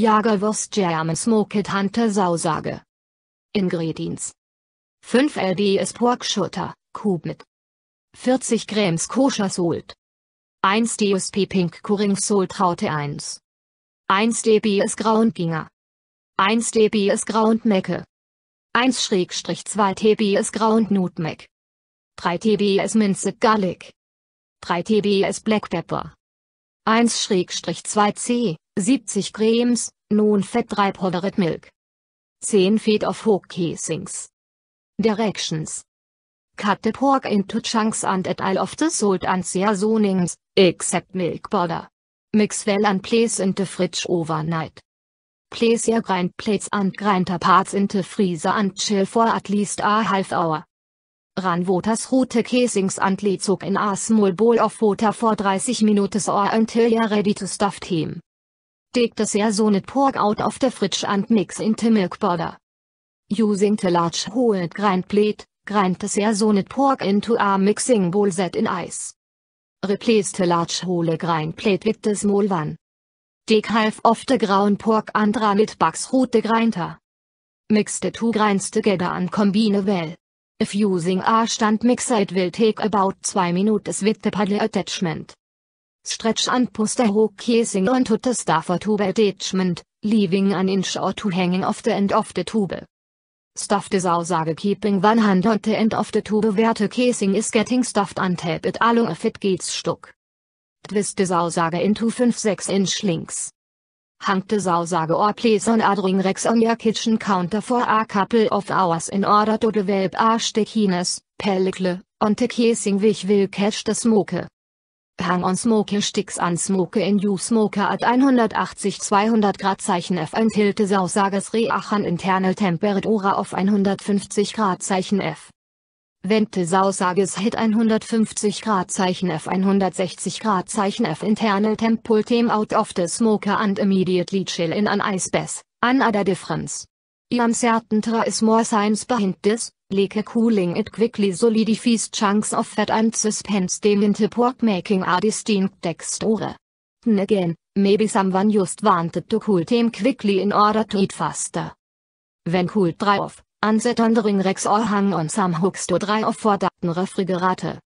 Jagerwurst German Smoked Hunter Sausage. Ingredients: 5 lbs Pork Shoulder, Kubit. 40 g Kosher Salt. 1 dsp Pink Curing Salt Raute 1. 1 dbs Ground Ginger. 1 dbs Ground Mecke. 1/2 tbs Ground Nutmeg. 3 tbs Minced Garlic. 3 tbs Black Pepper. 1/2 c, 70 g, Non-Fett 3 Powdered Milk. 10 feet of Hook Casings. Directions: cut the pork into chunks and add all of the salt and seasonings, except milk powder. Mix well and place into fridge overnight. Place your grind plates and grinder parts into freezer and chill for at least a half hour. Run water through the casings and let soak in a small bowl of water for 30 minutes or until you're ready to stuff them. Take the seasoned pork out of the fridge and mix into milk powder. Using the large whole grind plate, grind the seasoned pork into a mixing bowl set in ice. Replace the large whole grind plate with the small one. Take half of the ground pork and run it back through the grinder. Mix the two grinds together and combine well. If using a stand mixer, it will take about 2 minutes with the paddle attachment. Stretch and push the hook casing onto the stuffer tube attachment, leaving an inch or 2 hanging off the end of the tube. Stuff the Sausage keeping one hand on the end of the tube where the casing is getting stuffed and tape it along if it gets stuck. Twist the Sausage into 5-6 inch links. Hang the Sausage or place on a drawing racks on your kitchen counter for a couple of hours in order to develop a stickiness, pellicle, on the casing which will catch the smoke. Hang on smoke sticks and smoke in your smoker at 180-200 Grad F until the Sausages reach an internal temperature of 150 Grad F. When the Sausages hit 150 Grad F 160 Grad F internal temp, pull them out of the smoker and immediately chill in an ice bath. Another difference: uncertain is more science behind this. Like cooling it quickly solidifies chunks of fat and suspends them into pork, making a distinct texture. Then again, maybe someone just wanted to cool them quickly in order to eat faster. When cooled, dry off, and set on the ring racks or hang on some hooks to dry off for the refrigerator.